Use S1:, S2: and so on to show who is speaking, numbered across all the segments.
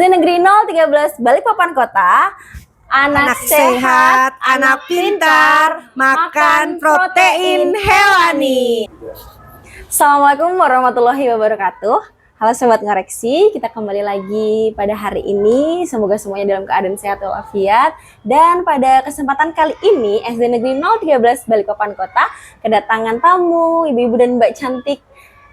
S1: SD Negeri 013 Balikpapan Kota. Anak sehat, anak pintar, makan protein hewani. Assalamualaikum warahmatullahi wabarakatuh. Halo Sobat Ngoreksi, kita kembali lagi pada hari ini. Semoga semuanya dalam keadaan sehat walafiat. Dan pada kesempatan kali ini, SD Negeri 013 Balikpapan Kota kedatangan tamu, ibu-ibu dan mbak cantik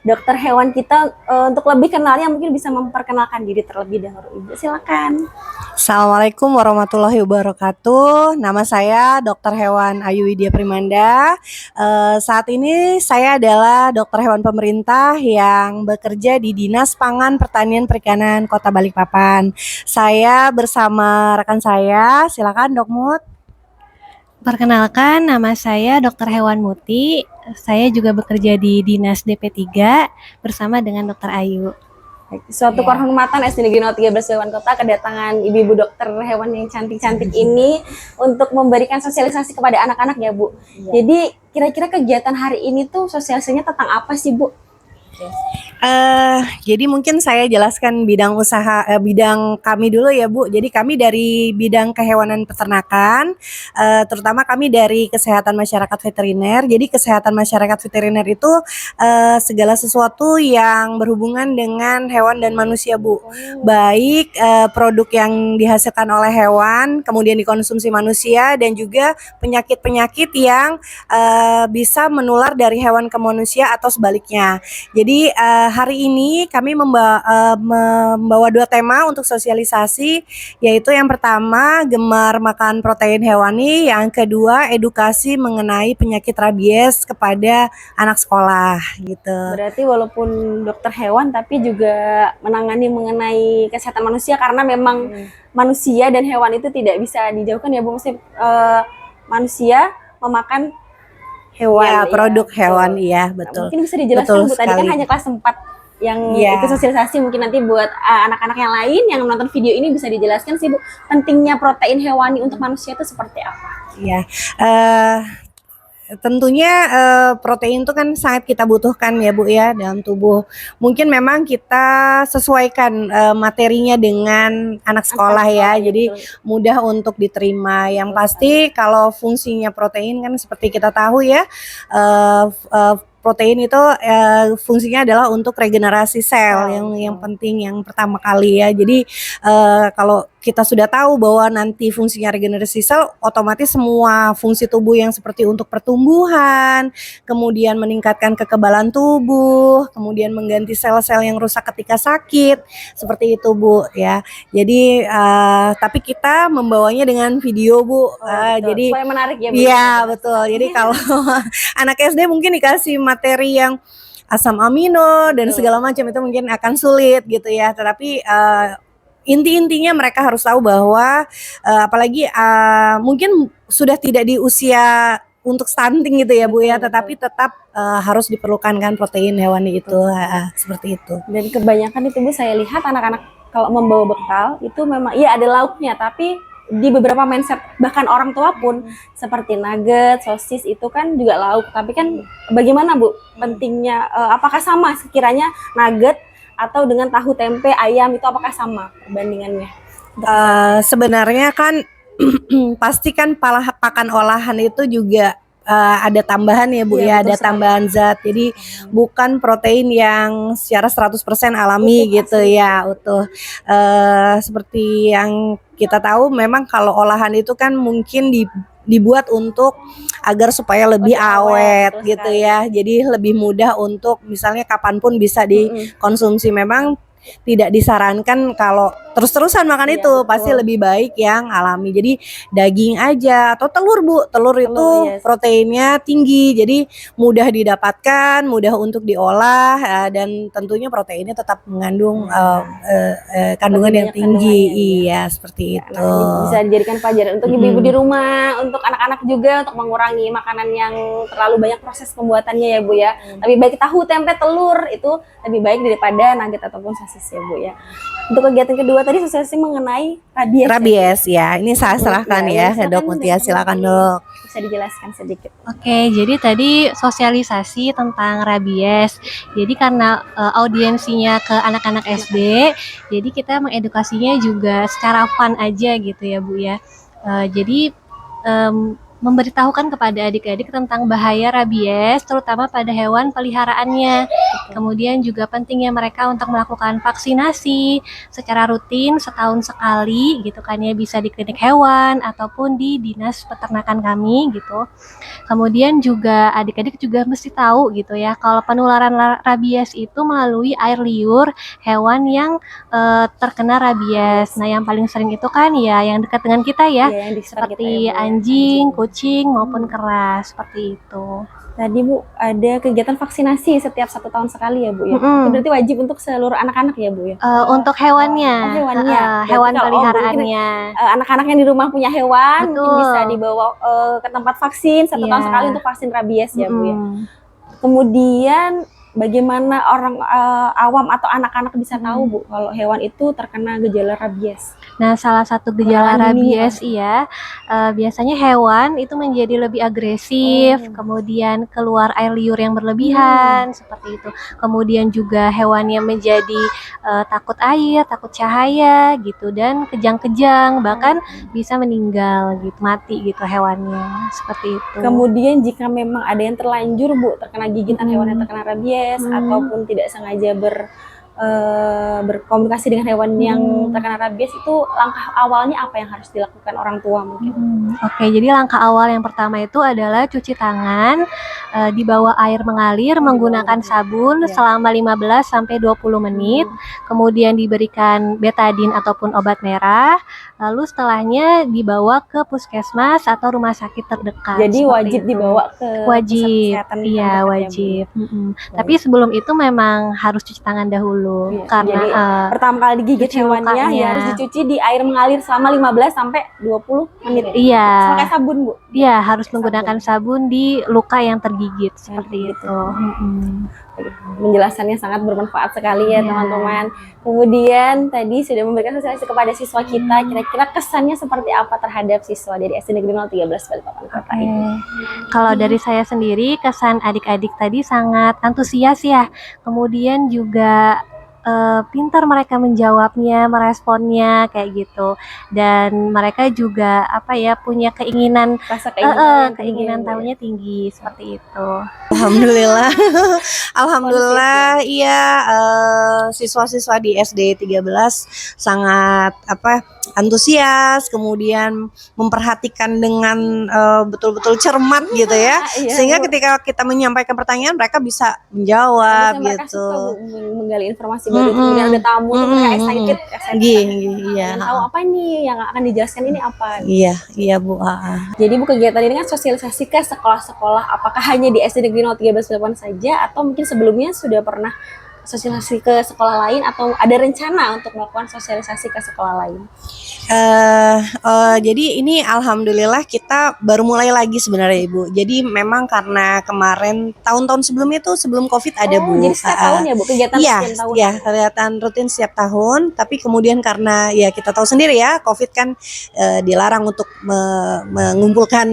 S1: dokter hewan kita. Untuk lebih kenalnya mungkin bisa memperkenalkan diri terlebih dahulu. Ibu, silakan.
S2: Assalamualaikum warahmatullahi wabarakatuh. Nama saya Dokter Hewan Ayu Widya Primanda. Saat ini saya adalah dokter hewan pemerintah yang bekerja di Dinas Pangan Pertanian Perikanan Kota Balikpapan. Saya bersama rekan saya, silakan Dok Mut.
S3: Perkenalkan, nama saya Dr. Hewan Muti. Saya juga bekerja di Dinas DP3 bersama dengan Dr. Ayu.
S1: Suatu kehormatan SD Negeri 013 Balikpapan Kota kedatangan ibu-ibu dokter hewan yang cantik-cantik ini untuk memberikan sosialisasi kepada anak-anak ya Bu. Jadi kira-kira kegiatan hari ini tuh sosialisasinya tentang apa sih Bu?
S2: Jadi mungkin saya jelaskan bidang usaha, bidang kami dulu ya Bu. Jadi kami dari bidang kehewanan peternakan, terutama kami dari kesehatan masyarakat veteriner. Jadi kesehatan masyarakat veteriner itu segala sesuatu yang berhubungan dengan hewan dan manusia Bu. Baik produk yang dihasilkan oleh hewan, kemudian dikonsumsi manusia, dan juga penyakit-penyakit yang bisa menular dari hewan ke manusia atau sebaliknya. Jadi hari ini kami membawa dua tema untuk sosialisasi, yaitu yang pertama gemar makan protein hewani, yang kedua edukasi mengenai penyakit rabies kepada anak sekolah gitu.
S1: Berarti walaupun dokter hewan tapi juga menangani mengenai kesehatan manusia, karena memang manusia dan hewan itu tidak bisa dijauhkan ya Bu. Maksudnya manusia memakan hewan
S2: ya, produk
S1: ya,
S2: hewan iya betul.
S1: Mungkin bisa dijelaskan Bu, tadi kan hanya kelas 4 yang ikut sosialisasi, mungkin nanti buat anak-anak yang lain yang menonton video ini bisa dijelaskan sih Bu, pentingnya protein hewani untuk manusia itu seperti apa?
S2: Iya, tentunya protein itu kan sangat kita butuhkan ya Bu ya dalam tubuh. Mungkin memang kita sesuaikan materinya dengan anak sekolah ya, jadi mudah untuk diterima. Yang pasti kalau fungsinya protein kan seperti kita tahu ya, protein itu fungsinya adalah untuk regenerasi sel yang penting, yang pertama kali ya. Jadi kalau kita sudah tahu bahwa nanti fungsinya regenerasi sel, otomatis semua fungsi tubuh yang seperti untuk pertumbuhan, kemudian meningkatkan kekebalan tubuh, kemudian mengganti sel-sel yang rusak ketika sakit, seperti itu Bu ya. Jadi tapi kita membawanya dengan video Bu. Jadi
S1: supaya menarik ya Bu.
S2: Iya betul. Jadi kalau anak SD mungkin dikasih materi yang asam amino dan segala macam itu mungkin akan sulit gitu ya. Tetapi inti-intinya mereka harus tahu bahwa apalagi mungkin sudah tidak di usia untuk stunting gitu ya Bu ya, tetapi tetap harus diperlukan kan protein hewani itu seperti itu.
S1: Dan kebanyakan itu Bu, saya lihat anak-anak kalau membawa bekal itu memang iya ada lauknya, tapi di beberapa mindset bahkan orang tua pun seperti nugget, sosis itu kan juga lauk. Tapi kan bagaimana Bu pentingnya, apakah sama sekiranya nugget atau dengan tahu tempe ayam itu apakah sama perbandingannya?
S2: Sebenarnya kan pasti kan pakan olahan itu juga ada tambahan ya Bu ya, ada tambahan zat. Jadi bukan protein yang secara 100% alami gitu ya, utuh. Seperti yang kita tahu memang kalau olahan itu kan mungkin dibuat untuk agar supaya lebih awet gitu ya. Jadi lebih mudah untuk misalnya kapanpun bisa dikonsumsi. Memang tidak disarankan kalau terus-terusan makan itu, pasti lebih baik yang alami. Jadi daging aja atau telur Bu. Telur itu proteinnya tinggi, jadi mudah didapatkan, mudah untuk diolah, dan tentunya proteinnya tetap mengandung kandungan yang tinggi. Iya, seperti itu.
S1: Nah, bisa dijadikan pelajaran untuk ibu-ibu di rumah, untuk anak-anak juga, untuk mengurangi makanan yang terlalu banyak proses pembuatannya ya Bu ya. Lebih baik tahu, tempe, telur itu lebih baik daripada nugget ataupun sosis ya Bu ya. Untuk kegiatan kedua tadi sosialisasi mengenai rabies.
S2: Rabies ya. Ini saya serahkan ya,
S1: silakan,
S2: Dok Mutia, silakan Dok.
S1: Bisa dijelaskan sedikit.
S3: Oke, jadi tadi sosialisasi tentang rabies. Jadi karena audiensinya ke anak-anak SD, jadi kita mengedukasinya juga secara fun aja gitu ya Bu ya. Jadi memberitahukan kepada adik-adik tentang bahaya rabies, terutama pada hewan peliharaannya. Kemudian juga pentingnya mereka untuk melakukan vaksinasi secara rutin setahun sekali gitu kan ya, bisa di klinik hewan ataupun di dinas peternakan kami gitu. Kemudian juga adik-adik juga mesti tahu gitu ya, kalau penularan rabies itu melalui air liur hewan yang terkena rabies. Nah, yang paling sering itu kan ya yang dekat dengan kita ya,
S1: Iya, yang di sekitar
S3: seperti
S1: kita ya, Bu, ya.
S3: anjing, kucing maupun kera, seperti itu.
S1: Tadi Bu ada kegiatan vaksinasi setiap 1 tahun sekali ya Bu ya. Itu berarti wajib untuk seluruh anak-anak ya Bu ya.
S3: Untuk hewannya,
S1: Oh, hewannya. Berarti
S3: hewan
S1: kalau-
S3: peliharaannya.
S1: anak-anak yang di rumah punya hewan mungkin
S3: Betul.
S1: bisa dibawa ke tempat vaksin 1 tahun
S3: Iya.
S1: sekali untuk vaksin rabies ya Bu ya.
S3: Mm-mm.
S1: Kemudian bagaimana orang awam atau anak-anak bisa tahu Bu kalau hewan itu terkena gejala rabies?
S3: Nah, salah satu gejala
S1: Pengenalan dini
S3: rabies biasanya hewan itu menjadi lebih agresif, kemudian keluar air liur yang berlebihan, seperti itu. Kemudian juga hewannya menjadi takut air, takut cahaya gitu, dan kejang-kejang, bahkan bisa meninggal gitu, mati gitu hewannya, seperti itu.
S1: Kemudian jika memang ada yang terlanjur Bu terkena gigitan hewan yang terkena rabies ataupun tidak sengaja berkomunikasi dengan hewan yang terkena rabies, itu langkah awalnya apa yang harus dilakukan orang tua mungkin?
S3: Oke, jadi langkah awal yang pertama itu adalah cuci tangan di bawah air mengalir menggunakan sabun selama 15 sampai 20 menit. Kemudian diberikan betadin ataupun obat merah. Lalu setelahnya dibawa ke puskesmas atau rumah sakit terdekat.
S1: Jadi
S3: seperti
S1: wajib
S3: itu.
S1: dibawa ke
S3: Wajib,
S1: pusat kesehatan
S3: iya
S1: terdekat ya, Bu?
S3: wajib. Tapi sebelum itu memang harus cuci tangan dahulu
S1: Iya,
S3: karena
S1: jadi pertama kali digigit
S3: cuci
S1: hewannya
S3: lukanya.
S1: ya harus dicuci di air mengalir selama 15 sampai 20 menit.
S3: Iya.
S1: Pakai sabun Bu.
S3: Iya, harus menggunakan sabun di luka yang tergigit seperti
S1: Gitu.
S3: itu.
S1: Penjelasannya sangat bermanfaat sekali ya
S3: Iya.
S1: teman-teman. Kemudian tadi sudah memberikan sosialisasi kepada siswa kita. Kira-kira kesannya seperti apa terhadap siswa dari SD Negeri 013 Balikpapan Kota ini?
S3: Kalau dari saya sendiri, kesan adik-adik tadi sangat antusias ya. Kemudian juga pintar mereka menjawabnya, meresponnya kayak gitu. Dan mereka juga punya keinginan
S1: Rasa keinginan
S3: keinginan tahunya tinggi seperti itu.
S2: Alhamdulillah. Alhamdulillah iya, siswa-siswa di SD 13 sangat antusias, kemudian memperhatikan dengan betul-betul cermat gitu ya.
S1: Iya,
S2: Sehingga
S1: Bu.
S2: ketika kita menyampaikan pertanyaan mereka bisa menjawab
S1: Mereka
S2: gitu.
S1: suka Bu, menggali informasi baru. Kemudian ada tamu tuh mereka excited.
S2: Iya.
S1: Ingin tahu apa nih yang akan dijelaskan ini apa?
S2: Iya Bu.
S1: Jadi Bu, kegiatan ini kan sosialisasi ke sekolah-sekolah. Apakah hanya di SD Negeri 013 Balikpapan saja atau mungkin sebelumnya sudah pernah sosialisasi ke sekolah lain atau ada rencana untuk melakukan sosialisasi ke sekolah lain?
S2: Jadi ini alhamdulillah kita baru mulai lagi sebenarnya Ibu. Jadi memang karena kemarin tahun-tahun sebelumnya tuh sebelum COVID ada Bu.
S1: Jadi setiap tahun ya Bu kegiatan
S2: Iya,
S1: sekian tahun?
S2: ya kegiatan rutin setiap tahun. Tapi kemudian karena ya kita tahu sendiri ya COVID kan dilarang untuk mengumpulkan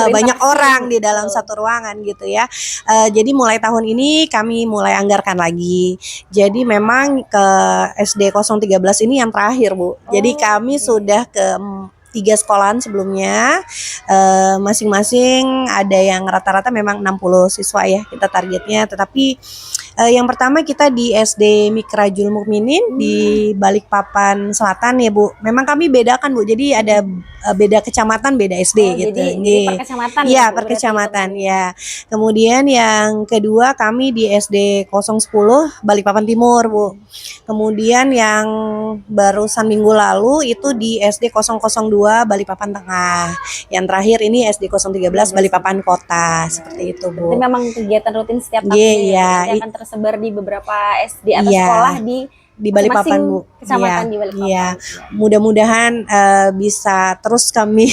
S2: banyak orang di dalam satu ruangan gitu ya. Jadi mulai tahun ini kami mulai anggarkan lagi. Jadi memang ke SD 013 ini yang terakhir Bu. Jadi kami sudah ke 3 sekolahan sebelumnya, masing-masing ada yang rata-rata memang 60 siswa ya kita targetnya. Tetapi yang pertama kita di SD Mikrajul Mukminin di Balikpapan Selatan ya Bu. Memang kami bedakan Bu. Jadi ada beda kecamatan, beda SD gitu.
S1: Jadi per kecamatan
S2: Iya,
S1: ya, Bu,
S2: per
S1: berarti
S2: kecamatan ya. Kemudian yang kedua kami di SD 010 Balikpapan Timur Bu. Kemudian yang barusan minggu lalu itu di SD 002 Balikpapan Tengah. Yang terakhir ini SD 013 Balikpapan Kota. Seperti itu Bu.
S1: Jadi memang kegiatan rutin setiap tahun
S2: Iya,
S1: akan tersebar di beberapa SD atau
S2: Iya.
S1: sekolah
S2: di Balikpapan Bu.
S1: kecamatan
S2: Iya,
S1: di Balikpapan.
S2: iya. Mudah-mudahan bisa terus kami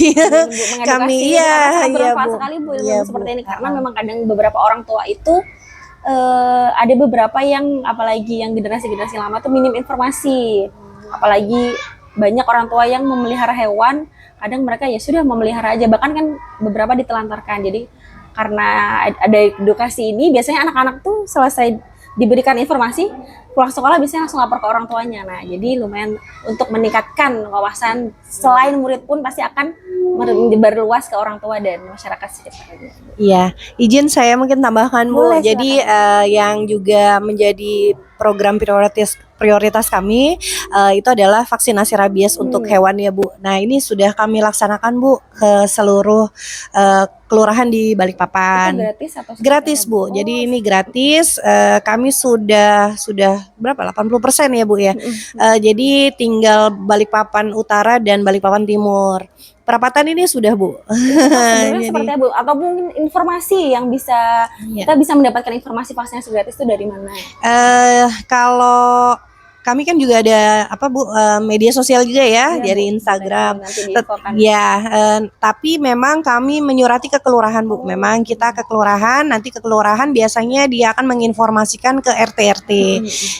S2: kami
S1: iya
S2: iya
S1: bermanfaat
S2: Bu.
S1: sekali Bu ilmu
S2: Iya,
S1: seperti
S2: Bu.
S1: ini karena memang kadang beberapa orang tua itu ada beberapa yang apalagi yang generasi-generasi lama tuh minim informasi, apalagi banyak orang tua yang memelihara hewan, kadang mereka ya sudah memelihara aja, bahkan kan beberapa ditelantarkan. Jadi karena ada edukasi ini, biasanya anak-anak tuh selesai diberikan informasi, pulang sekolah biasanya langsung lapor ke orang tuanya. Nah, jadi lumayan untuk meningkatkan wawasan, selain murid pun pasti akan menyebar luas ke orang tua dan masyarakat sekitar.
S2: Iya, izin saya mungkin tambahkan Bu.
S1: Boleh,
S2: Jadi yang juga menjadi program prioritas kami itu adalah vaksinasi rabies untuk hewan ya Bu. Nah ini sudah kami laksanakan Bu ke seluruh kelurahan di Balikpapan.
S1: Itu gratis atau
S2: gratis Bu. Jadi ini gratis. Kami sudah berapa? 80% ya Bu ya. Jadi tinggal Balikpapan Utara dan Balikpapan Timur. Perapatan ini sudah Bu.
S1: Sebenarnya seperti apa Bu? Atau mungkin informasi yang bisa kita bisa mendapatkan informasi vaksinasi gratis itu dari mana?
S2: Kalau kami kan juga ada apa Bu, media sosial juga ya, dari Instagram. Tapi memang kami menyurati ke kelurahan Bu. Memang kita ke kelurahan, nanti ke kelurahan biasanya dia akan menginformasikan ke RT.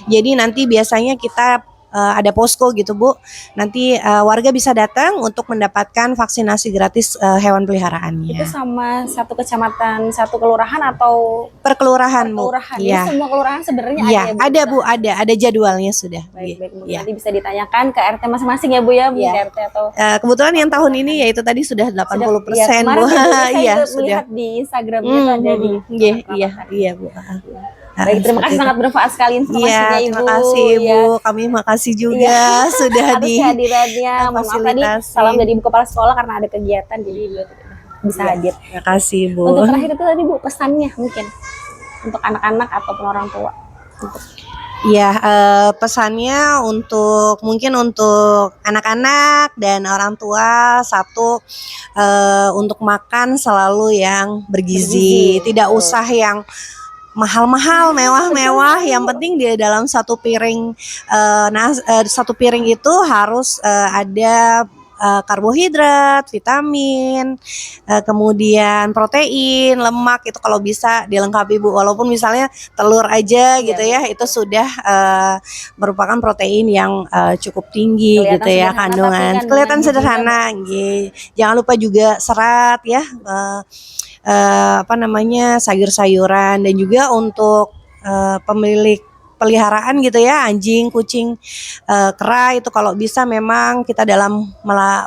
S2: Jadi nanti biasanya kita ada posko gitu Bu. Nanti warga bisa datang untuk mendapatkan vaksinasi gratis hewan peliharaannya.
S1: Itu sama satu kecamatan, satu kelurahan atau
S2: per kelurahan Bu?
S1: Iya. Semua kelurahan sebenarnya ada ya Bu?
S2: Ada Bu, ada jadwalnya sudah.
S1: Baik. Nanti bisa ditanyakan ke RT masing-masing ya Bu ya, RT atau
S2: kebetulan yang tahun ini yaitu tadi sudah 80% Bu.
S1: Iya, sudah. Melihat di Instagramnya ada di.
S2: Iya Bu.
S1: Baik, terima kasih, sangat bermanfaat sekali informasinya Ibu.
S2: Terima kasih Bu, kami makasih juga sudah di
S1: kehadirannya. Maaf tadi salam dari Ibu Kepala Sekolah karena ada kegiatan jadi beliau bisa hadir.
S2: Terima kasih Bu.
S1: Untuk terakhir itu tadi Bu, pesannya mungkin untuk anak-anak ataupun orang tua.
S2: Pesannya mungkin untuk anak-anak dan orang tua, satu untuk makan selalu yang bergizi. Tidak usah yang mahal-mahal, mewah-mewah, yang penting dia dalam satu piring satu piring itu harus ada karbohidrat, vitamin, kemudian protein, lemak, itu kalau bisa dilengkapi Bu. Walaupun misalnya telur aja gitu ya, itu sudah merupakan protein yang cukup tinggi gitu ya kandungan. Kelihatan sederhana. Jangan lupa juga serat ya. Sayur-sayuran, dan juga untuk pemilik peliharaan gitu ya, anjing, kucing, kera, itu kalau bisa memang kita dalam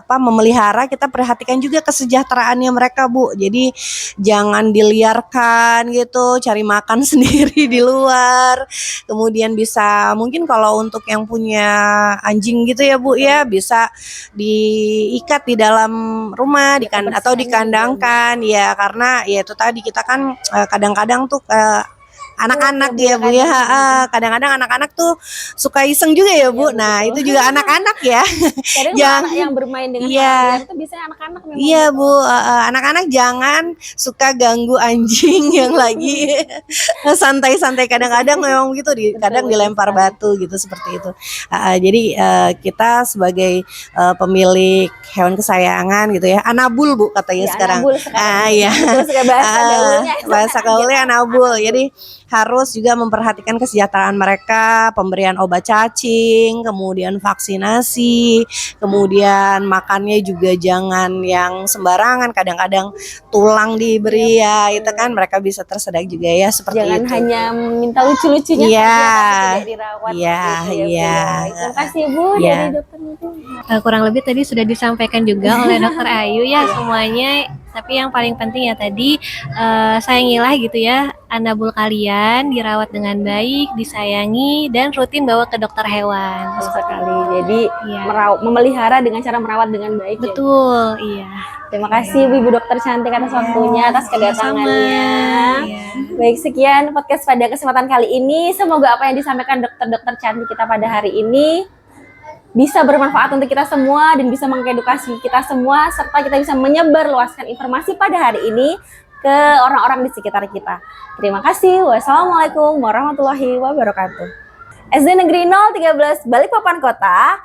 S2: memelihara kita perhatikan juga kesejahteraannya mereka Bu. Jadi jangan diliarkan gitu, cari makan sendiri di luar. Kemudian bisa mungkin kalau untuk yang punya anjing gitu ya Bu ya, bisa diikat di dalam rumah atau dikandangkan ya, karena ya itu tadi kita kan kadang-kadang tuh anak-anak ya Bu ya, kadang-kadang anak-anak tuh suka iseng juga ya Bu. Nah itu juga anak-anak ya.
S1: Yang bermain dengan hewan itu biasanya anak-anak memang.
S2: Iya Bu, anak-anak jangan suka ganggu anjing yang lagi santai-santai. Kadang-kadang memang gitu, kadang dilempar batu gitu, seperti itu. Jadi kita sebagai pemilik hewan kesayangan gitu ya, anabul Bu katanya sekarang. Bahasa gaulnya anabul. Jadi harus juga memperhatikan kesejahteraan mereka, pemberian obat cacing, kemudian vaksinasi, kemudian makannya juga jangan yang sembarangan. Kadang-kadang tulang diberi itu kan mereka bisa tersedak juga ya, seperti
S1: jangan
S2: itu.
S1: Hanya minta lucu-lucunya saja, tidak dirawat. Terima kasih Bu dari dokter itu.
S3: Kurang lebih tadi sudah disampaikan juga oleh Dokter Ayu ya semuanya. Tapi yang paling penting ya tadi sayangilah gitu ya anabul kalian, dirawat dengan baik, disayangi, dan rutin bawa ke dokter hewan.
S1: Sekali. Jadi memelihara dengan cara merawat dengan baik.
S3: Betul, iya.
S1: Terima kasih Ibu Dokter cantik atas waktunya, atas kedatangannya. Baik, sekian podcast pada kesempatan kali ini. Semoga apa yang disampaikan dokter-dokter cantik kita pada hari ini bisa bermanfaat untuk kita semua dan bisa mengedukasi kita semua, serta kita bisa menyebarluaskan informasi pada hari ini ke orang-orang di sekitar kita. Terima kasih. Wassalamualaikum warahmatullahi wabarakatuh. SD Negeri 013 Balikpapan Kota.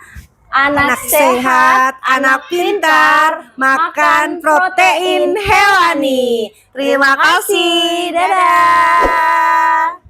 S1: Anak sehat, anak pintar, makan protein hewani. Terima kasih. Dadah.